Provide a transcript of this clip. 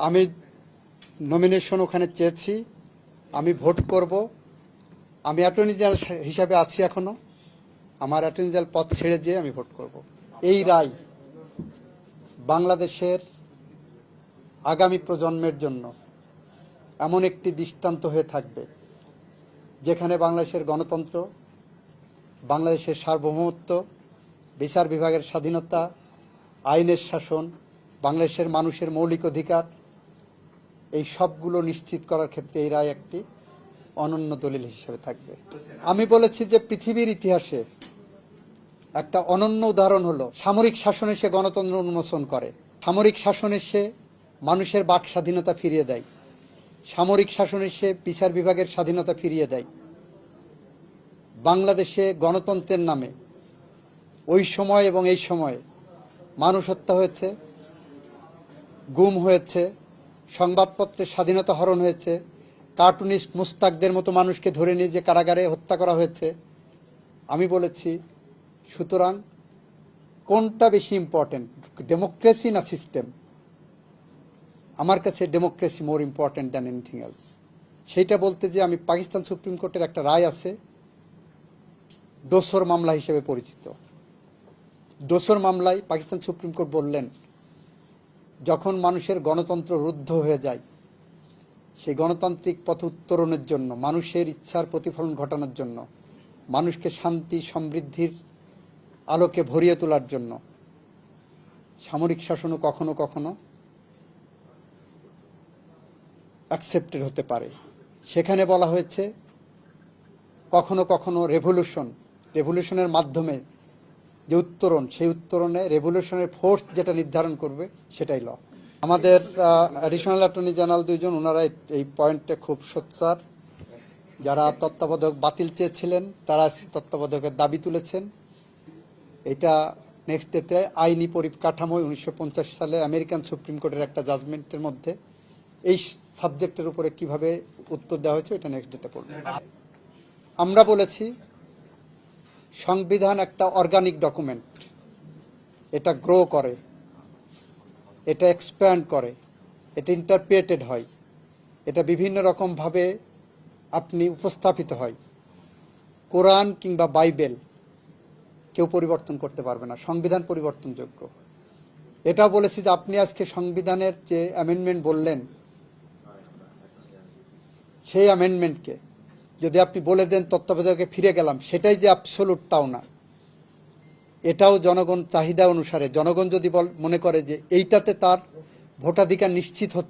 আমি নমিনেশন ওখানে চেয়েছি, আমি ভোট করব। আমি অ্যাটর্নি জেনারেল হিসাবে আছি এখনো, আমার অ্যাটর্নি জেনারেল পদ ছেড়ে যেয়ে আমি ভোট করব। এই রায় বাংলাদেশের আগামী প্রজন্মের জন্য এমন একটি দৃষ্টান্ত হয়ে থাকবে যেখানে বাংলাদেশের গণতন্ত্র, বাংলাদেশের সার্বভৌমত্ব, বিচার বিভাগের স্বাধীনতা, আইনের শাসন, বাংলাদেশের মানুষের মৌলিক অধিকার, এই সবগুলো নিশ্চিত করার ক্ষেত্রে এই রায় একটি অনন্য দলিল হিসেবে থাকবে। আমি বলেছি যে পৃথিবীর ইতিহাসে একটা অনন্য উদাহরণ হলো সামরিক শাসনে সে গণতন্ত্র উন্মোচন করে, সামরিক শাসনে সে মানুষের বাক স্বাধীনতা ফিরিয়ে দেয়, সামরিক শাসনে সে বিচার বিভাগের স্বাধীনতা ফিরিয়ে দেয়। বাংলাদেশে গণতন্ত্রের নামে ওই সময় এবং এই সময়ে মানুষ হত্যা হয়েছে, গুম হয়েছে, সংবাদপত্রের স্বাধীনতা হরণ হয়েছে, কার্টুনিস্ট মুস্তাকদের মতো মানুষকে ধরে নিয়ে যে কারাগারে হত্যা করা হয়েছে। আমি বলেছি, সুতরাং কোনটা বেশি ইম্পর্টেন্ট, ডেমোক্রেসি না সিস্টেম? আমার কাছে democracy more important than anything else. সেইটা বলতে যে আমি পাকিস্তান সুপ্রিম কোর্টের একটা রায় আছে দোসর মামলা হিসেবে পরিচিত। দোসর মামলায় পাকিস্তান সুপ্রিম কোর্ট বললেন, যখন মানুষের গণতন্ত্র রুদ্ধ হয়ে যায়, সেই গণতান্ত্রিক পথ উত্তরণের জন্য, মানুষের ইচ্ছার প্রতিফলন ঘটানোর জন্য, মানুষকে শান্তি সমৃদ্ধির আলোকে ভরিয়ে তোলার জন্য সামরিক শাসনও কখনো কখনো অ্যাকসেপ্টেড হতে পারে। সেখানে বলা হয়েছে কখনো কখনো রেভলিউশনের মাধ্যমে যে উত্তরণ, সেই উত্তরণে রেভলিউশনের ফোর্স যেটা নির্ধারণ করবে সেটাই ল। আমাদের অ্যাডিশনাল অ্যাটর্নি জেনারেল দুইজন, ওনারা এই পয়েন্টে খুব সোচ্চার। যারা তত্ত্বাবধায়ক বাতিল চেয়েছিলেন তারা তত্ত্বাবধায়কের দাবি তুলেছেন। এটা নেক্সট ডেতে আইনি পরিকাঠামো 1950 সালে আমেরিকান সুপ্রিম কোর্টের একটা জাজমেন্টের মধ্যে এই সাবজেক্টের উপরে কিভাবে উত্তর দেওয়া হয়েছে এটা নেক্সট ডেটে পড়বে। আমরা বলেছি সংবিধান একটা অর্গানিক ডকুমেন্ট, এটা গ্রো করে, এটা এক্সপ্যান্ড করে, এটা ইন্টারপ্রিটেড হয়, এটা বিভিন্ন রকমভাবে আপনি উপস্থাপিত হয়। কোরআন কিংবা বাইবেল কেউ পরিবর্তন করতে পারবে না, সংবিধান পরিবর্তনযোগ্য। এটাও বলেছি যে আপনি আজকে সংবিধানের যে অ্যামেন্ডমেন্ট বললেন, সেই অ্যামেন্ডমেন্টকে যদি আপনি বলে দেন তত্ত্বাবধায়কে ফিরে গেলাম, সেটাই যে অ্যাবসোলুট তাও না। এটাও জনগণ চাহিদা অনুসারে, জনগণ যদি মনে করে যে এইটাতে তার ভোটাধিকার নিশ্চিত হচ্ছে,